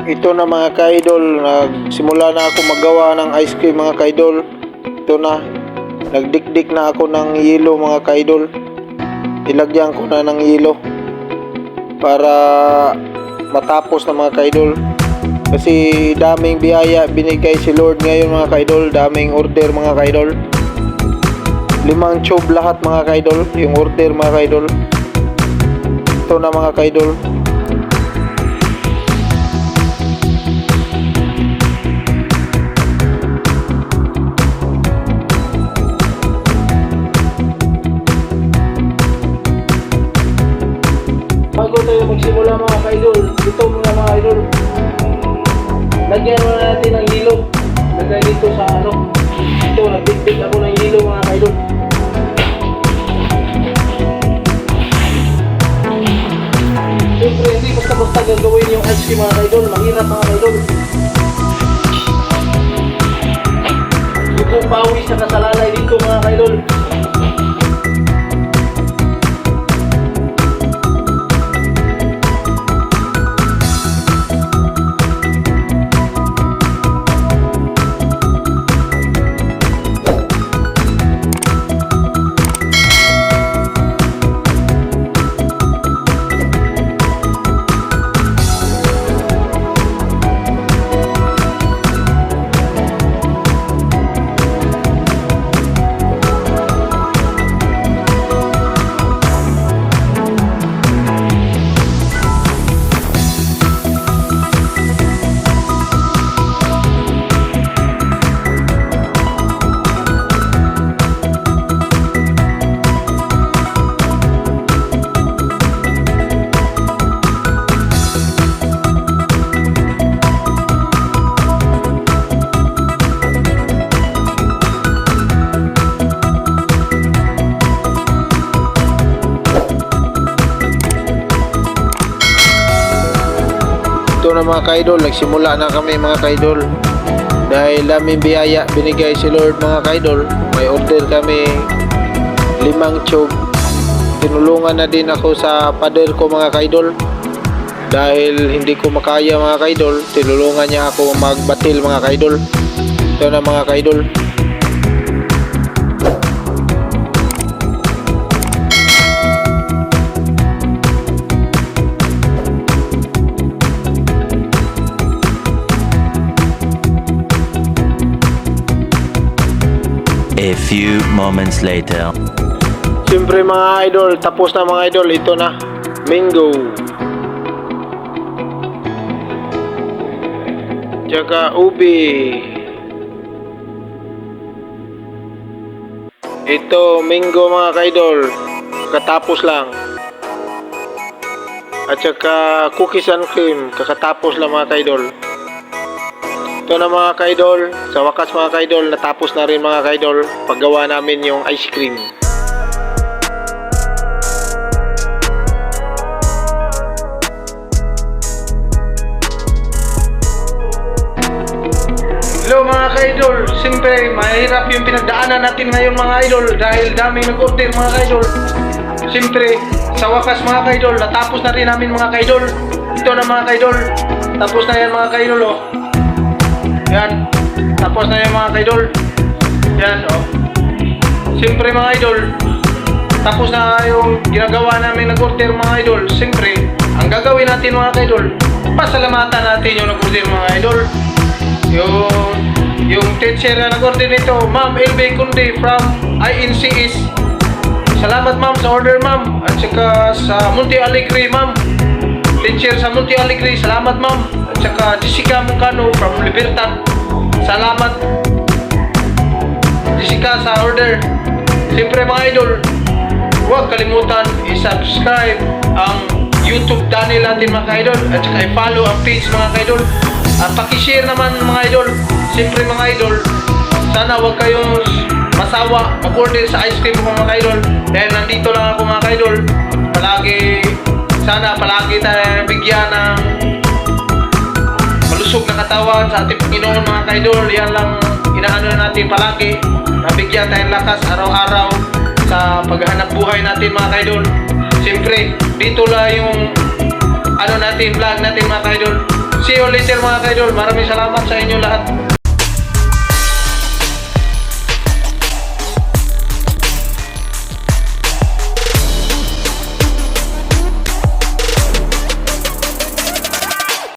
Ito na mga ka-idol, nagsimula na ako magawa ng ice cream mga ka-idol. Ito na, nagdikdik na ako ng yelo mga ka-idol. Ilagyan ko na ng yelo para matapos na mga ka-idol. Kasi daming biyaya binigay si Lord ngayon mga ka-idol. Daming order mga ka-idol. 5 tube lahat mga ka-idol, yung order mga ka-idol. Ito na mga ka-idol. Bago tayo magsimula mga ka-idol, ito mga idol, lagyan mo na natin ng yelo. Lagay dito sa ito, nagdikdik ako ng yelo mga ka-idol. Siyempre hindi basta-basta gagawin yung ice cream mga ka-idol, mahirap mga ka-idol. Yung pawis na kasalalay dito mga ka-idol. Ito na mga ka-idol, nagsimula na kami mga ka-idol. Dahil daming biyaya binigay si Lord mga ka-idol, may order kami 5 tube. Tinulungan na din ako sa pader ko mga ka-idol. Dahil hindi ko makaya mga ka-idol, tinulungan niya ako magbatil mga ka-idol. Ito na mga ka-idol. A few moments later. Siyempre mga idol, tapos na mga idol. Ito na, mango. Tsaka ubi. Ito, mango mga ka-idol. Kakatapos lang. At saka cookies and cream. Kakatapos lang mga ka-idol. Ito na mga ka-idol, sa wakas mga ka-idol, natapos na rin mga ka-idol paggawa namin yung ice cream. Hello mga ka-idol, siyempre mahirap yung pinagdaanan natin ngayon mga idol dahil daming nag-order mga ka-idol. Siyempre, sa wakas mga ka-idol, natapos na rin namin mga ka-idol. Ito na mga ka-idol, tapos na yan mga ka-idol oh. Yan, tapos na yung mga ka-idol. Yan, oh. Siyempre mga idol, tapos na yung ginagawa namin nag-order mga idol. Siyempre, ang gagawin natin mga ka-idol, pasalamatan natin yung nag-order mga idol. Yung teacher na nag-order nito, Ma'am LB Kundi from INCS. Salamat ma'am sa order ma'am. At saka sa Monte Alegre ma'am, teacher sa Monte Alegre, salamat ma'am. At saka Jessica Mucano from Libertad, salamat Jessica sa order. Siyempre mga idol, huwag kalimutan i-subscribe ang YouTube channel natin mga idol. At saka i-follow ang page mga idol. At pakishare naman mga idol. Siyempre mga idol, sana huwag kayong masawa mag-order sa ice cream ko mga idol. Dahil nandito lang ako mga idol. Sana palagi tayo bigyan ng malusog na katawan sa ating Panginoon mga idol. Yan lang inaano natin palagi. Nabigyan tayong lakas araw-araw sa paghahanap buhay natin mga idol. Siyempre, dito lang yung vlog natin mga idol. See you later mga ka-idol. Maraming salamat sa inyo lahat.